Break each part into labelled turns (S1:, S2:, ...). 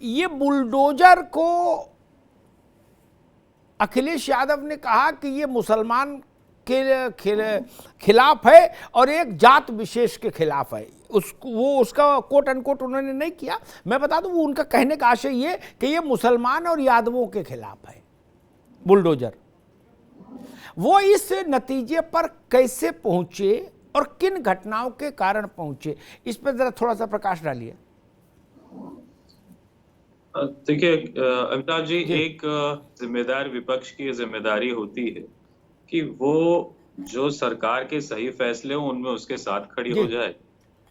S1: ये बुलडोजर को अखिलेश यादव ने कहा कि ये मुसलमान के खिलाफ है और एक जात विशेष के खिलाफ है। उसका कोट अनकोट उन्होंने नहीं किया। मैं बता दूं वो उनका कहने का आशय ये कि ये मुसलमान और यादवों के खिलाफ है बुलडोजर। वो इस नतीजे पर कैसे पहुंचे और किन घटनाओं के कारण पहुंचे, इस पर जरा थोड़ा सा प्रकाश डालिए।
S2: देखिए अमिताभ जी, एक जिम्मेदार विपक्ष की जिम्मेदारी होती है कि वो जो सरकार के सही फैसले हो उनमें उसके साथ खड़ी हो जाए,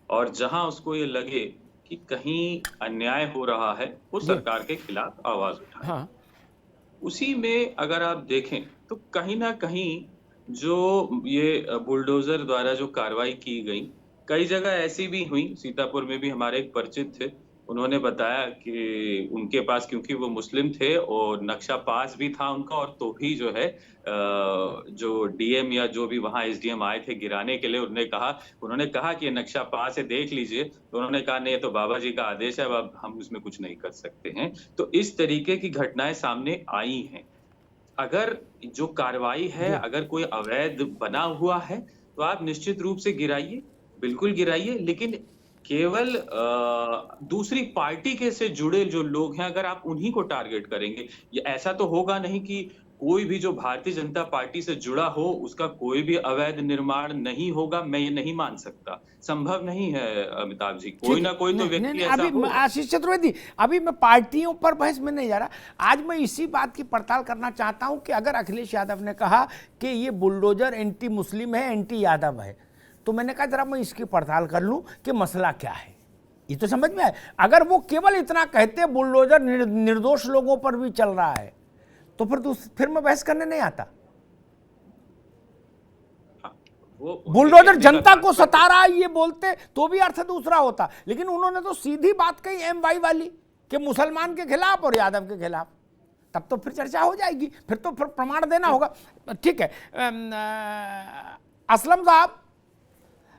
S2: और जहां उसको ये लगे कि कहीं अन्याय हो रहा है वो सरकार के खिलाफ आवाज उठाए।
S1: हाँ।
S2: उसी में अगर आप देखें तो कहीं ना कहीं जो ये बुलडोजर द्वारा जो कार्रवाई की गई, कई जगह ऐसी भी हुई। सीतापुर में भी हमारे एक परिचित थे, उन्होंने बताया कि उनके पास, क्योंकि वो मुस्लिम थे और नक्शा पास भी था उनका, और तो भी जो है जो डीएम या जो भी वहां एसडीएम आए थे गिराने के लिए, उन्होंने कहा कि ये नक्शा पास है, देख लीजिए। तो उन्होंने कहा नहीं, ये तो बाबा जी का आदेश है, अब हम उसमें कुछ नहीं कर सकते हैं। तो इस तरीके की घटनाएं सामने आई हैं। अगर जो कार्रवाई है, अगर कोई अवैध बना हुआ है तो आप निश्चित रूप से गिराइए, बिल्कुल गिराइए, लेकिन केवल दूसरी पार्टी के से जुड़े जो लोग हैं अगर आप उन्हीं को टारगेट करेंगे, ये ऐसा तो होगा नहीं कि कोई भी जो भारतीय जनता पार्टी से जुड़ा हो उसका कोई भी अवैध निर्माण नहीं होगा। मैं ये नहीं मान सकता, संभव नहीं है अमिताभ जी। कोई ना कोई तो व्यक्ति ऐसा
S1: अभी आशीष चतुर्वेदी, अभी मैं पार्टियों पर बहस में नहीं जा रहा। आज मैं इसी बात की पड़ताल करना चाहता हूं कि अगर अखिलेश यादव ने कहा कि ये बुलडोजर एंटी मुस्लिम है, एंटी यादव है, तो मैंने कहा जरा मैं इसकी पड़ताल कर लूं कि मसला क्या है। ये तो समझ में आए। अगर वो केवल इतना कहते बुलडोजर निर्दोष लोगों पर भी चल रहा है तो फिर मैं बहस करने नहीं आता। बुलडोजर जनता को सता रहा है ये बोलते तो भी अर्थ दूसरा होता, लेकिन उन्होंने तो सीधी बात कही एमवाई वाली कि मुसलमान के खिलाफ और यादव के खिलाफ। तब तो फिर चर्चा हो जाएगी, फिर तो फिर प्रमाण देना होगा। ठीक है असलम साहब,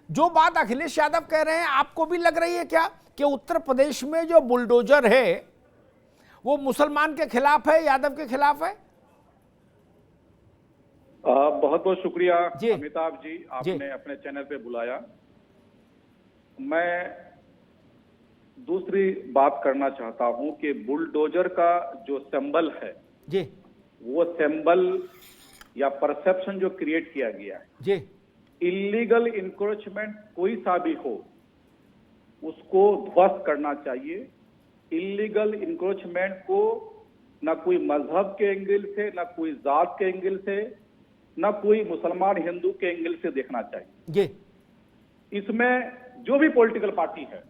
S1: जो बात अखिलेश यादव कह रहे हैं आपको भी लग रही है क्या कि उत्तर प्रदेश में जो बुलडोजर है वो मुसलमान के खिलाफ है, यादव के खिलाफ है?
S3: बहुत बहुत शुक्रिया अमिताभ जी, आपने अपने चैनल पे बुलाया। मैं दूसरी बात करना चाहता हूं कि बुलडोजर का जो सिंबल है जी, वो सिंबल या परसेप्शन जो क्रिएट किया गया है जी, इलीगल इंक्रोचमेंट कोई सा भी हो उसको ध्वस्त करना चाहिए। इलीगल इंक्रोचमेंट को न कोई मजहब के एंगल से, न कोई जात के एंगल से, न कोई मुसलमान हिंदू के एंगल से देखना चाहिए जी। इसमें जो भी पॉलिटिकल पार्टी है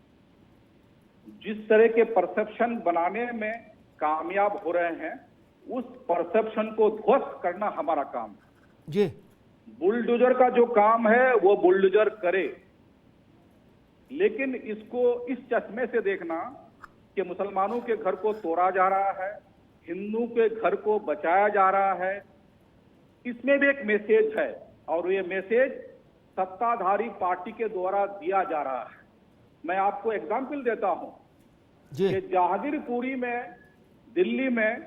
S3: जिस तरह के परसेप्शन बनाने में कामयाब हो रहे हैं, उस परसेप्शन को ध्वस्त करना हमारा काम है जी। बुलडोजर का जो काम है वो बुलडोजर करे, लेकिन इसको इस चश्मे से देखना कि मुसलमानों के घर को तोड़ा जा रहा है, हिंदू के घर को बचाया जा रहा है, इसमें भी एक मैसेज है, और ये मैसेज सत्ताधारी पार्टी के द्वारा दिया जा रहा है। मैं आपको एग्जाम्पल देता हूं कि जहांगीरपुरी में, दिल्ली में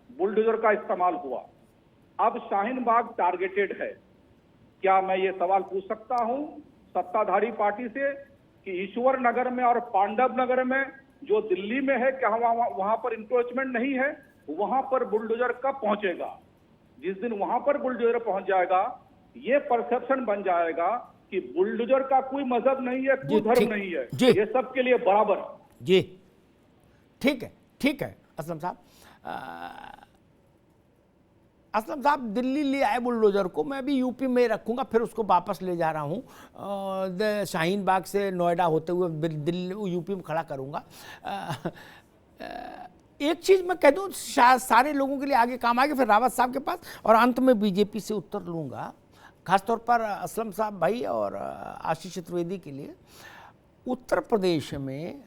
S3: बुलडोजर का इस्तेमाल हुआ, अब शाहीन बाग टारगेटेड है। क्या मैं ये सवाल पूछ सकता हूं सत्ताधारी पार्टी से कि ईश्वर नगर में और पांडव नगर में जो दिल्ली में है, क्या वहां पर इंक्रोचमेंट नहीं है? वहां पर बुलडोजर कब पहुंचेगा? जिस दिन वहां पर बुलडोजर पहुंच जाएगा, ये परसेप्शन बन जाएगा कि बुलडोजर का कोई मजहब नहीं है, कोई धर्म नहीं है, ये सबके लिए बराबर
S1: जी। ठीक है, ठीक है असलम साहब। असलम साहब दिल्ली ले आए बुलडोजर को, मैं भी यूपी में रखूंगा, फिर उसको वापस ले जा रहा हूँ शाहीन बाग से नोएडा होते हुए दिल्ली यूपी में खड़ा करूंगा। एक चीज़ मैं कह दूँ, सारे लोगों के लिए आगे काम आएगा, फिर रावत साहब के पास, और अंत में बीजेपी से उत्तर लूँगा, खासतौर पर असलम साहब भाई और आशीष चतुर्वेदी के लिए। उत्तर प्रदेश में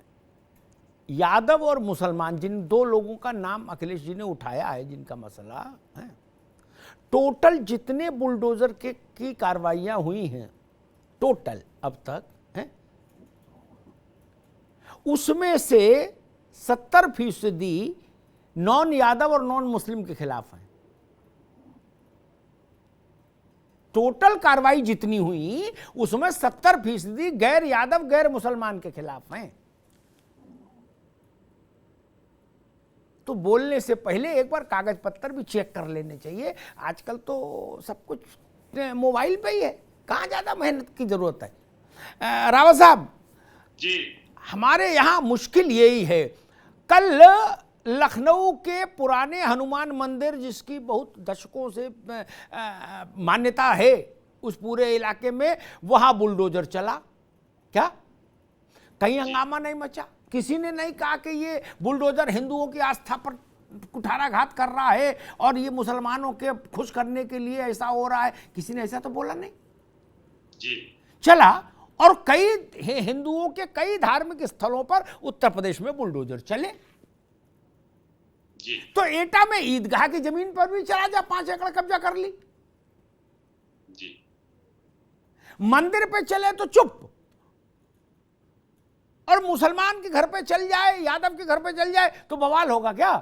S1: यादव और मुसलमान, जिन दो लोगों का नाम अखिलेश जी ने उठाया है, जिनका मसला है, टोटल जितने बुलडोजर की कार्रवाइयाँ हुई हैं टोटल अब तक हैं, उसमें से 70% नॉन यादव और नॉन मुस्लिम के खिलाफ हैं। टोटल कार्रवाई जितनी हुई उसमें 70% गैर यादव गैर मुसलमान के खिलाफ हैं। तो बोलने से पहले एक बार कागज पत्तर भी चेक कर लेने चाहिए। आजकल तो सब कुछ मोबाइल पे ही है, कहाँ ज्यादा मेहनत की जरूरत है। रावत साहब
S4: जी,
S1: हमारे यहाँ मुश्किल यही है, कल लखनऊ के पुराने हनुमान मंदिर जिसकी बहुत दशकों से मान्यता है उस पूरे इलाके में, वहां बुलडोजर चला। क्या कहीं हंगामा नहीं मचा? किसी ने नहीं कहा कि ये बुलडोजर हिंदुओं की आस्था पर कुठाराघात कर रहा है और ये मुसलमानों के खुश करने के लिए ऐसा हो रहा है? किसी ने ऐसा तो बोला नहीं
S4: जी।
S1: चला। और कई हिंदुओं के कई धार्मिक स्थलों पर उत्तर प्रदेश में बुलडोजर चले।
S4: जी।
S1: तो एटा में ईदगाह की जमीन पर भी चला जा, 5 एकड़ कब्जा कर ली।
S4: जी।
S1: मंदिर पे चले तो चुप, और मुसलमान के घर पे चल जाए, यादव के घर पे चल जाए तो बवाल होगा क्या?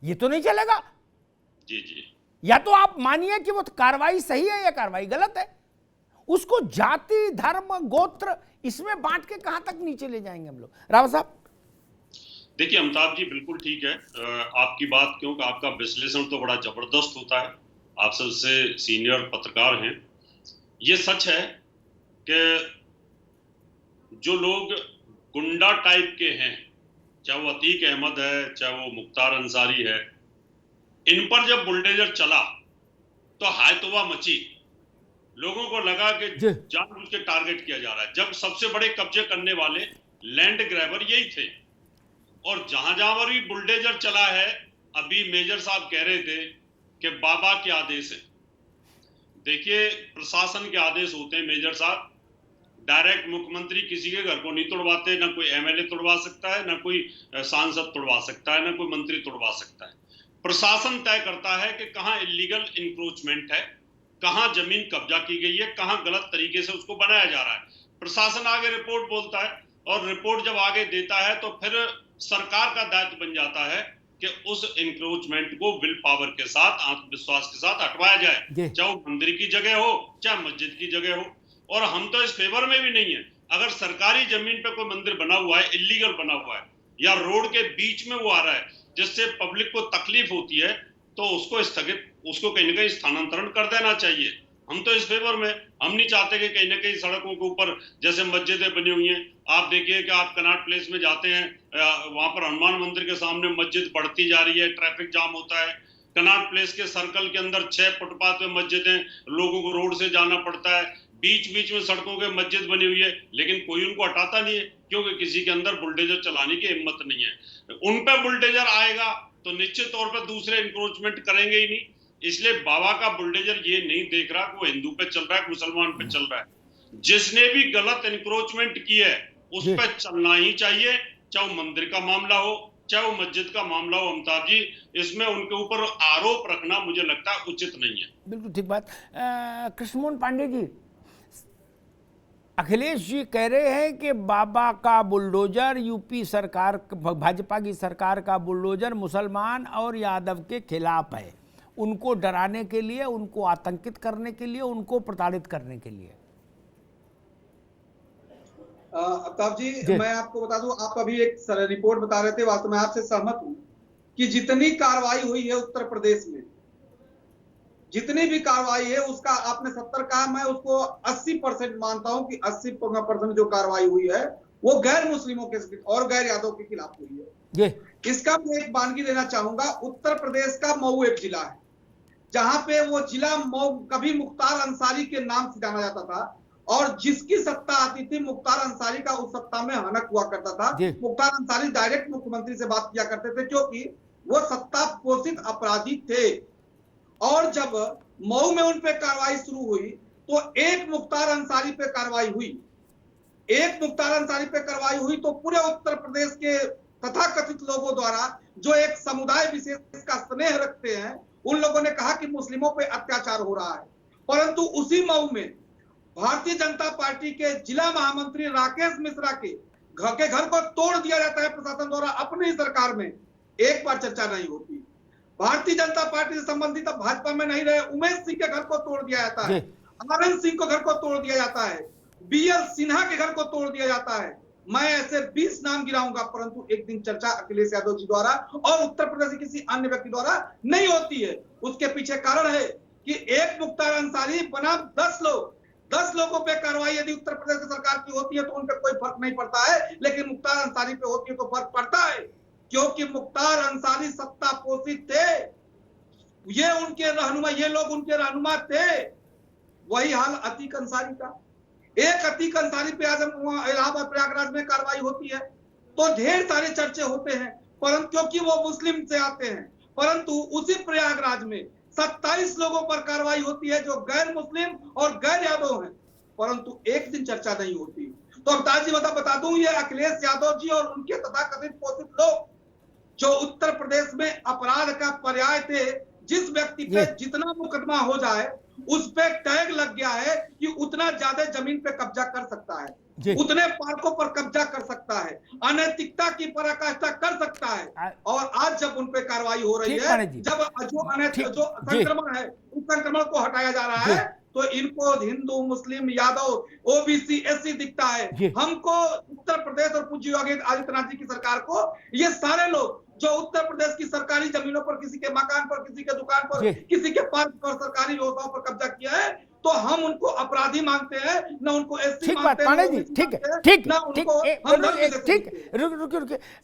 S1: ये तो नहीं चलेगा।
S4: जी। जी।
S1: या तो आप मानिए कि वो कार्रवाई सही है या कार्रवाई गलत है, उसको जाति धर्म गोत्र इसमें बांट के कहां तक नीचे ले जाएंगे हम लोग? रावत साहब
S4: देखिए अमिताभ जी, बिल्कुल ठीक है आपकी बात, क्योंकि आपका विश्लेषण तो बड़ा जबरदस्त होता है। आप सबसे सीनियर पत्रकार हैं। ये सच है कि जो लोग गुंडा टाइप के हैं, चाहे वो अतीक अहमद है, चाहे वो मुख्तार अंसारी है, इन पर जब बुलडोजर चला तो हाय तौबा मची। लोगों को लगा कि जानबूझ के टारगेट किया जा रहा है। जब सबसे बड़े कब्जे करने वाले लैंड ग्रैबर यही थे, और जहां जहां पर भी बुलडोजर चला है, अभी मेजर साहब कह रहे थे कि बाबा के आदेश है। देखिए, प्रशासन के आदेश होते हैं मेजर साहब। डायरेक्ट मुख्यमंत्री किसी के घर को नहीं तोड़वाते, ना कोई एमएलए तोड़वा सकता है, ना कोई सांसद तोड़वा सकता है, ना कोई मंत्री तोड़वा सकता है। प्रशासन तय करता है कि कहां इलीगल इंक्रोचमेंट है, कहां जमीन कब्जा की गई है, कहां गलत तरीके से उसको बनाया जा रहा है। प्रशासन आगे रिपोर्ट बोलता है, और रिपोर्ट जब आगे देता है तो फिर सरकार का दायित्व बन जाता है कि उस इंक्रोचमेंट को विल पावर के साथ, आत्मविश्वास के साथ हटवाया जाए, चाहे वो मंदिर की जगह हो, चाहे मस्जिद की जगह हो। और हम तो इस फेवर में भी नहीं है। अगर सरकारी जमीन पे कोई मंदिर बना हुआ है, इलीगल बना हुआ है, या रोड के बीच में वो आ रहा है जिससे पब्लिक को तकलीफ होती है, तो उसको स्थगित, उसको कहीं ना कहीं स्थानांतरण कर देना चाहिए। हम तो इस फेवर में, हम नहीं चाहते कि कहीं ना कहीं सड़कों के ऊपर जैसे मस्जिदें बनी हुई हैं। आप देखिए कि आप कनॉट प्लेस में जाते हैं, वहां पर हनुमान मंदिर के सामने मस्जिद बढ़ती जा रही है, ट्रैफिक जाम होता है। कनॉट प्लेस के सर्कल के अंदर 6 फुटपाथ पे मस्जिदें, लोगों को रोड से जाना पड़ता है। बीच बीच में सड़कों के मस्जिद बनी हुई है, लेकिन कोई उनको हटाता नहीं है, क्योंकि किसी के अंदर बुलडोजर चलाने की हिम्मत नहीं है। उन पे बुलडोजर आएगा तो निश्चित तौर पर दूसरे इंक्रोचमेंट करेंगे ही नहीं। इसलिए बाबा का बुलडोजर ये नहीं देख रहा कि वो हिंदू पे चल रहा है, मुसलमान पे चल रहा है। जिसने भी गलत इंक्रोचमेंट की है उस पर चलना ही चाहिए, चाहे वो मंदिर का मामला हो, चाहे वो मस्जिद का मामला हो। अमिताभ जी, इसमें उनके ऊपर आरोप रखना मुझे लगता है उचित नहीं है।
S1: बिल्कुल ठीक बात। कृष्णमोहन पांडे जी, अखिलेश जी कह रहे हैं कि बाबा का बुलडोजर, यूपी सरकार, भाजपा की सरकार का बुलडोजर मुसलमान और यादव के खिलाफ है, उनको डराने के लिए, उनको आतंकित करने के लिए, उनको प्रताड़ित करने के लिए।
S5: अमिताभ जी, मैं आपको बता दूं, आप अभी एक रिपोर्ट बता रहे थे, वास्तव में आपसे सहमत हूं कि जितनी कार्रवाई हुई है उत्तर प्रदेश में, जितनी भी कार्रवाई है उसका आपने 70 कहा, मैं उसको 80% मानता हूं कि 80% जो कार्रवाई हुई है वो गैर मुस्लिमों के और गैर यादव के खिलाफ हुई है। इसका मैं एक मानगी देना चाहूंगा। उत्तर प्रदेश का मऊ एक जिला है जहां पे वो जिला मऊ कभी मुख्तार अंसारी के नाम से जाना जाता था, और जिसकी सत्ता आती थी मुख्तार अंसारी का उस सत्ता में हनक हुआ करता था। मुख्तार अंसारी डायरेक्ट मुख्यमंत्री से बात किया करते थे, क्योंकि वो सत्ता पोषित अपराधी थे। और जब मऊ में उन पे कार्रवाई शुरू हुई तो एक मुख्तार अंसारी पे कार्रवाई हुई, एक मुख्तार अंसारी पे कार्रवाई हुई तो पूरे उत्तर प्रदेश के तथाकथित लोगों द्वारा, जो एक समुदाय विशेष का स्नेह रखते हैं, उन लोगों ने कहा कि मुस्लिमों पे अत्याचार हो रहा है। परंतु उसी मऊ में भारतीय जनता पार्टी के जिला महामंत्री राकेश मिश्रा के के घर को तोड़ दिया जाता है प्रशासन द्वारा अपनी सरकार में, एक बार चर्चा नहीं होती। भारतीय जनता पार्टी से संबंधित अब भाजपा में नहीं रहे उमेश सिंह के घर को तोड़ दिया जाता है, आनंद सिंह को घर को तोड़ दिया जाता है, बीएल सिन्हा के घर को तोड़ दिया जाता है। मैं ऐसे 20 नाम गिराऊंगा, परंतु एक दिन चर्चा अखिलेश यादव जी द्वारा और उत्तर प्रदेश के किसी अन्य व्यक्ति द्वारा नहीं होती है। उसके पीछे कारण है कि एक मुख्तार अंसारी बनाम 10 लोगों पे कार्रवाई यदि उत्तर प्रदेश की सरकार की होती है तो उन पर कोई फर्क नहीं पड़ता है, लेकिन मुख्तार अंसारी पे होती है तो फर्क पड़ता है, क्योंकि मुख्तार अंसारी सत्ता पोषित थे, ये उनके रहनुमा, ये लोग उनके रहनुमा थे। वही हाल अतीक अंसारी का, एक अतीक अंसारी पे आज इलाहाबाद प्रयागराज में कार्रवाई होती है तो ढेर सारे चर्चे होते हैं, परंतु क्योंकि वो मुस्लिम से आते हैं, परंतु उसी प्रयागराज में 27 लोगों पर कार्रवाई होती है जो गैर मुस्लिम और गैर यादव हैं, परंतु एक दिन चर्चा नहीं होती। तो अवतार जी बता दूं, ये अखिलेश यादव जी और उनके तथाकथित पोषित लोग जो उत्तर प्रदेश में अपराध का पर्याय थे, जिस व्यक्ति पे जितना मुकदमा हो जाए उस पे टैग लग गया है कि उतना ज्यादा जमीन पे कब्जा कर सकता है, उतने पार्कों पर कब्जा कर सकता है, अनैतिकता की पराकाष्ठा कर सकता है। और आज जब उन पे कार्रवाई हो रही है, जब जो संक्रमण है उस संक्रमण को हटाया जा रहा है, तो इनको हिंदू मुस्लिम यादव ओबीसी एससी दिखता है। हमको उत्तर प्रदेश और पूज्य योगी आदित्यनाथ जी की सरकार को ये सारे लोग जो उत्तर प्रदेश की सरकारी जमीनों पर, किसी के मकान पर, किसी के दुकान पर, किसी के पार्क पर, सरकारी व्यवस्थाओं पर कब्जा किया है, तो हम उनको अपराधी मांगते हैं, न उनको एससी मांगते हैं,
S1: ठीक, रुकिए।